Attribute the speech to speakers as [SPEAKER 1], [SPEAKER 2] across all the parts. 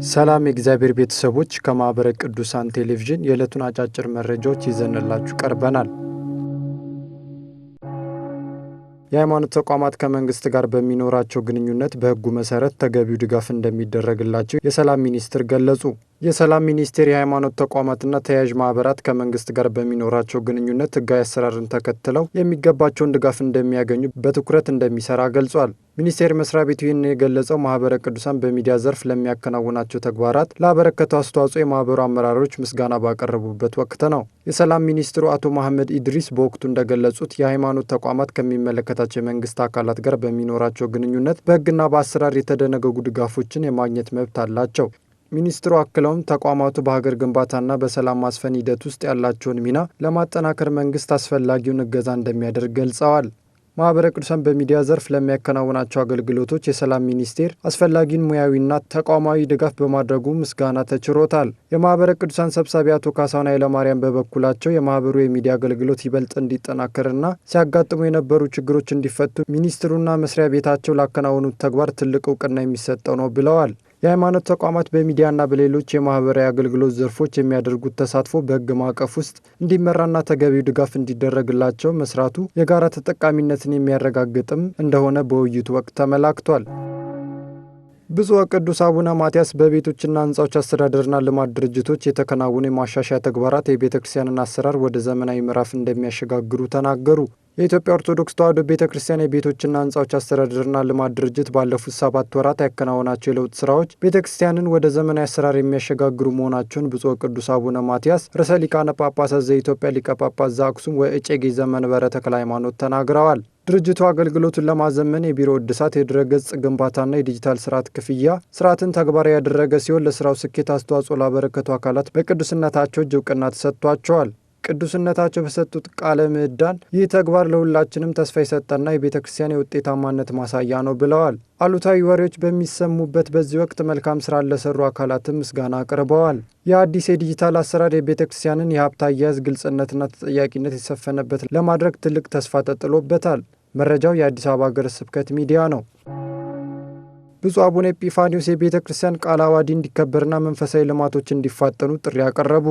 [SPEAKER 1] ሰላም የእግዚአብሔር ቤተሰቦች ከማኅበረ ቅዱሳን ቴሌቪዥን የዕለቱን አጫጭር መረጃዎች ይዘንላችሁ ቀርበናል። የሃይማኖት ተቋማት ከመንግስት ጋር በሚኖራቸው ግንኙነት በሕጉ መሰረት ተገቢው ድጋፍ እንደሚደረግላቸው የሰላም ሚኒስትር ገለጹ። የሰላም ሚኒስቴር የሃይማኖት ተቋማትና ተያያዥ ማህበራት ከመንግስት ጋር በሚኖራቸው ግንኙነት ሕጋዊ አሰራርን ተከትለው የሚገባቸውን ድጋፍ እንደሚያገኙ በትኩረት እንደሚሰራ ገልጿል። ሚኒስቴር መስሪያ ቤቱ ይህን የገለጸው ማኅበረ ቅዱሳን በሚዲያ ዘርፍ ለሚያከናውናቸው ተግባራት ላበረከተው አስተዋጽኦ የማኅበሩ አመራሮች ምስጋና ባቀረቡበት ወቅት ነው። የሰላም ሚኒስትሩ አቶ መሐመድ ኢድሪስ በወቅቱ እንደገለጹት የሃይማኖት ተቋማት ከሚመለከታቸው የመንግስት አካላት ጋር በሚኖራቸው ግንኙነት በሕግና በአሰራር የተደነገጉ ድጋፎችን የማግኘት መብት አላቸው። ሚኒስትሩ አክለውም ተቋማቱ በሀገር ግንባታና በሰላም ማስፈን ሂደት ውስጥ ያላቸውን ሚና ለማጠናከር መንግስት አስፈላጊውን እገዛ እንደሚያደርግ ገልጸዋል። ማኅበረ ቅዱሳን በሚዲያ ዘርፍ ለሚያከናውናቸው አገልግሎቶች የሰላም ሚኒስቴር አስፈላጊውን ሙያዊና ተቋማዊ ድጋፍ በማድረጉ ምስጋና ተችሮታል። የማኅበረ ቅዱሳን ሰብሳቢ አቶ ካሳሁን ኃይለማርያም በበኩላቸው የማኅበሩ የሚዲያ አገልግሎት ይበልጥ እንዲጠናከርና ሲያጋጥሙ የነበሩ ችግሮች እንዲፈቱ ሚኒስትሩና መስሪያ ቤታቸው ላከናወኑት ተግባር ትልቅ እውቅና የሚሰጠው ነው ብለዋል። የሃይማኖት ተቋማት በሚዲያና በሌሎች የማኅበራዊ አገልግሎት ዘርፎች የሚያደርጉት ተሳትፎ በሕግ ማዕቀፍ ውስጥ እንዲመራና ተገቢው ድጋፍ እንዲደረግላቸው መስራቱ የጋራ ተጠቃሚነትን የሚያረጋግጥም እንደሆነ በውይይቱ ወቅት ተመላክቷል። ብፁዕ ወቅዱስ አቡነ ማትያስ በቤቶችና ሕንፃዎች አስተዳደርና ልማት ድርጅቶች የተከናወኑ የማሻሻያ ተግባራት የቤተ ክርስቲያንን አሰራር ወደ ዘመናዊ ምዕራፍ እንደሚያሸጋግሩ ተናገሩ። የኢትዮጵያ ኦርቶዶክስ ተዋሕዶ ቤተ ክርስቲያን የቤቶችና ሕንፃዎች አስተዳደርና ልማት ድርጅት ባለፉት 7 ወራት ያከናወናቸው የለውጥ ስራዎች ቤተ ክርስቲያንን ወደ ዘመናዊ አሰራር የሚያሸጋግሩ መሆናቸውን ብፁዕ ወቅዱስ አቡነ ማትያስ ርዕሰ ሊቃነ ጳጳሳት ዘኢትዮጵያ ሊቀ ጳጳስ ዘአክሱም ወእጨጌ ዘመንበረ ተክለ ሃይማኖት ተናግረዋል። ድርጅቱ አገልግሎቱን ለማዘመን የቢሮ እድሳት፣ የድረገጽ ግንባታና የዲጂታል ስርዓት ክፍያ ስርዓትን ተግባራዊ ያደረገ ሲሆን ለስራው ስኬት አስተዋጽኦ ላበረከቱ አካላት በቅዱስነታቸው እጅ እውቅና ተሰጥቷቸዋል። ቅዱስነታቸው በሰጡት ቃለ ምዕዳን ይህ ተግባር ለሁላችንም ተስፋ የሰጠና የቤተ ክርስቲያን የውጤታማነት ማሳያ ነው ብለዋል። አሉታዊ ወሬዎች በሚሰሙበት በዚህ ወቅት መልካም ስራ ለሰሩ አካላትም ምስጋና አቅርበዋል። የአዲስ የዲጂታል አሰራር የቤተ ክርስቲያንን የሀብት አያያዝ ግልጽነትና ተጠያቂነት የሰፈነበት ለማድረግ ትልቅ ተስፋ ተጥሎበታል። መረጃው የአዲስ አበባ ሀገረ ስብከት ሚዲያ ነው። ብፁዕ አቡነ ኤጲፋንዮስ የቤተ ክርስቲያን ቃለ ዓዋዲ እንዲከበርና መንፈሳዊ ልማቶች እንዲፋጠኑ ጥሪ አቀረቡ።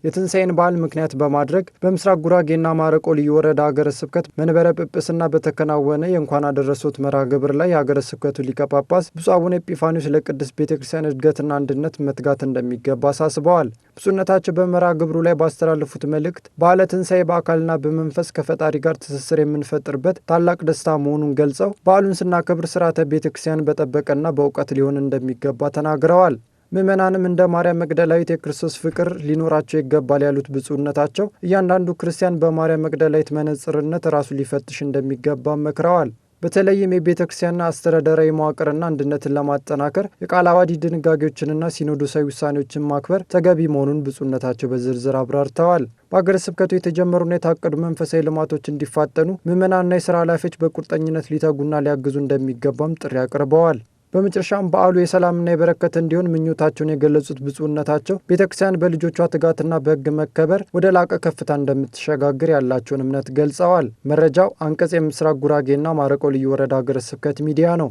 [SPEAKER 1] የትንሣኤን በዓል ምክንያት በማድረግ በምስራቅ ጉራጌና ማረቆ ልዩ ወረዳ ሀገረ ስብከት መንበረ ጵጵስና በተከናወነ የእንኳን አደረሶት መርሃ ግብር ላይ የሀገረ ስብከቱ ሊቀ ጳጳስ ብፁዕ አቡነ ኤጲፋንዮስ ለቅድስት ቤተ ክርስቲያን እድገትና አንድነት መትጋት እንደሚገባ አሳስበዋል። ብፁዕነታቸው በመርሃ ግብሩ ላይ ባስተላለፉት መልእክት በዓለ ትንሣኤ በአካልና በመንፈስ ከፈጣሪ ጋር ትስስር የምንፈጥርበት ታላቅ ደስታ መሆኑን ገልጸው በዓሉን ስናከብር ስርዓተ ቤተ ክርስቲያን በጠበቀና በእውቀት ሊሆን እንደሚገባ ተናግረዋል። ምዕመናንም እንደ ማርያም መግደላዊት የክርስቶስ ፍቅር ሊኖራቸው ይገባል ያሉት ብፁዕነታቸው እያንዳንዱ ክርስቲያን በማርያም መግደላዊት መነጽርነት ራሱ ሊፈትሽ እንደሚገባ መክረዋል። በተለይም የቤተ ክርስቲያንና አስተዳደራዊ መዋቅርና አንድነትን ለማጠናከር የቃለ ዓዋዲ ድንጋጌዎችንና ሲኖዶሳዊ ውሳኔዎችን ማክበር ተገቢ መሆኑን ብፁዕነታቸው በዝርዝር አብራርተዋል። በሀገረ ስብከቱ የተጀመሩና የታቀዱ መንፈሳዊ ልማቶች እንዲፋጠኑ ምዕመናንና የሥራ ኃላፊዎች በቁርጠኝነት ሊተጉና ሊያግዙ እንደሚገባም ጥሪ አቅርበዋል። በመጨረሻም በዓሉ የሰላምና የበረከት እንዲሆን ምኞታቸውን የገለጹት ብፁዕነታቸው ቤተ ክርስቲያን በልጆቿ ትጋትና በሕግ መከበር ወደ ላቀ ከፍታ እንደምትሸጋግር ያላቸውን እምነት ገልጸዋል። መረጃው አንቀጽ የምስራቅ ጉራጌና ማረቆ ልዩ ወረዳ ሀገረ ስብከት ሚዲያ ነው።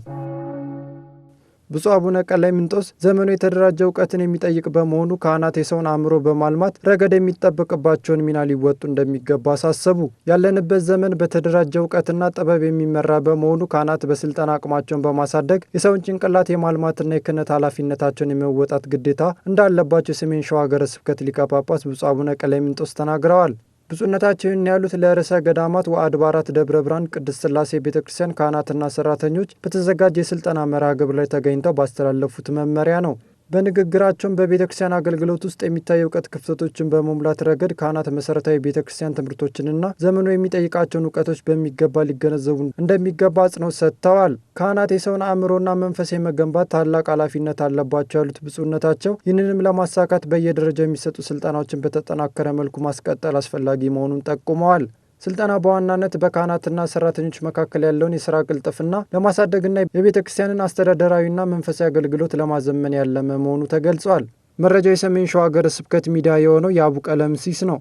[SPEAKER 1] ብፁዕ አቡነ ቀላምንጦስ ዘመኑ የተደራጀ እውቀትን የሚጠይቅ በመሆኑ ካህናት የሰውን አእምሮ በማልማት ረገድ የሚጠበቅባቸውን ሚና ሊወጡ እንደሚገባ አሳሰቡ። ያለንበት ዘመን በተደራጀ እውቀትና ጥበብ የሚመራ በመሆኑ ካህናት በስልጠና አቅማቸውን በማሳደግ የሰውን ጭንቅላት የማልማትና የክህነት ኃላፊነታቸውን የመወጣት ግዴታ እንዳለባቸው የሰሜን ሸዋ ሀገረ ስብከት ሊቀ ጳጳስ ብፁዕ አቡነ ቀላምንጦስ ተናግረዋል። ብፁዕነታቸውን ያሉት ለርዕሰ ገዳማት ወአድባራት ደብረ ብርሃን ቅድስት ሥላሴ ቤተ ክርስቲያን ካህናትና ሰራተኞች በተዘጋጀ የስልጠና መርሃ ግብር ላይ ተገኝተው ባስተላለፉት መመሪያ ነው። በንግግራቸውም በቤተ ክርስቲያን አገልግሎት ውስጥ የሚታዩ እውቀት ክፍተቶችን በመሙላት ረገድ ካህናት መሰረታዊ ቤተ ክርስቲያን ትምህርቶችንና ዘመኑ የሚጠይቃቸውን እውቀቶች በሚገባ ሊገነዘቡ እንደሚገባ አጽንኦት ሰጥተዋል። ካህናት የሰውን አእምሮና መንፈስ የመገንባት ታላቅ ኃላፊነት አለባቸው ያሉት ብፁዕነታቸው ይህንንም ለማሳካት በየደረጃው የሚሰጡ ስልጠናዎችን በተጠናከረ መልኩ ማስቀጠል አስፈላጊ መሆኑን ጠቁመዋል። ስልጠና በዋናነት በካህናትና ሰራተኞች መካከል ያለውን የስራ ቅልጥፍና ለማሳደግና የቤተ ክርስቲያንን አስተዳደራዊና መንፈሳዊ አገልግሎት ለማዘመን ያለመ መሆኑ ተገልጿል። መረጃው የሰሜን ሸዋ ሀገረ ስብከት ሚዲያ የሆነው የአቡ ቀለምሲስ ነው።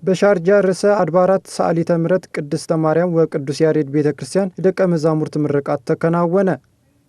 [SPEAKER 1] በሻርጃ ርዕሰ አድባራት ሰዓሊተ ምሕረት ቅድስተ ማርያም ወቅዱስ ያሬድ ቤተ ክርስቲያን የደቀ መዛሙርት ምርቃት ተከናወነ።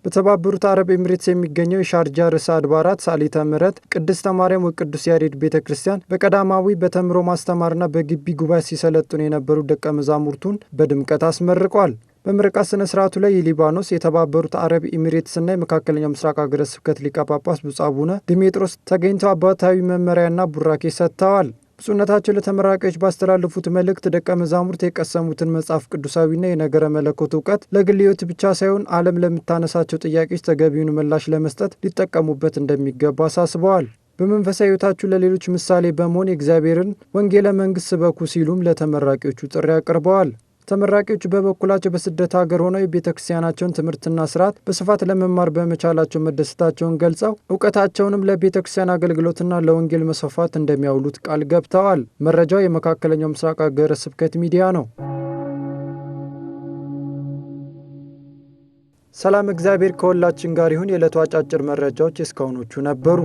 [SPEAKER 1] በተባበሩት አረብ ኤሚሬትስ የሚገኘው የሻርጃ ርዕሰ አድባራት ሳሊተ ምሕረት ቅድስተ ማርያም ወቅዱስ ያሬድ ቤተክርስቲያን በቀዳማዊ በተምሮ ማስተማርና በግቢ ጉባኤ ሲሰለጥኑ የነበሩ ደቀ መዛሙርቱን በድምቀት አስመርቋል። በምርቃት ስነ ስርዓቱ ላይ የሊባኖስ፣ የተባበሩት አረብ ኤሚሬትስና የመካከለኛው ምስራቅ ሀገረ ስብከት ሊቀ ጳጳስ ብፁዕ አቡነ ዲሜጥሮስ ተገኝተው አባታዊ መመሪያና ቡራኬ ሰጥተዋል። ብፁዕነታቸው ለተመራቂዎች ባስተላለፉት መልእክት ደቀ መዛሙርት የቀሰሙትን መጽሐፍ ቅዱሳዊና የነገረ መለኮት እውቀት ለግል ሕይወት ብቻ ሳይሆን ዓለም ለምታነሳቸው ጥያቄዎች ተገቢውን ምላሽ ለመስጠት ሊጠቀሙበት እንደሚገባ አሳስበዋል። በመንፈሳዊ ሕይወታችሁ ለሌሎች ምሳሌ በመሆን የእግዚአብሔርን ወንጌለ መንግሥት ስበኩ ሲሉም ለተመራቂዎቹ ጥሪ አቅርበዋል። ተመራቂዎቹ በበኩላቸው በስደት ሀገር ሆነው የቤተ ክርስቲያናቸውን ትምህርትና ስርዓት በስፋት ለመማር በመቻላቸው መደሰታቸውን ገልጸው እውቀታቸውንም ለቤተ ክርስቲያን አገልግሎትና ለወንጌል መስፋፋት እንደሚያውሉት ቃል ገብተዋል። መረጃው የመካከለኛው ምስራቅ ሀገረ ስብከት ሚዲያ ነው። ሰላም፣ እግዚአብሔር ከሁላችን ጋር ይሁን። የዕለቱ አጫጭር መረጃዎች እስካሁኖቹ ነበሩ።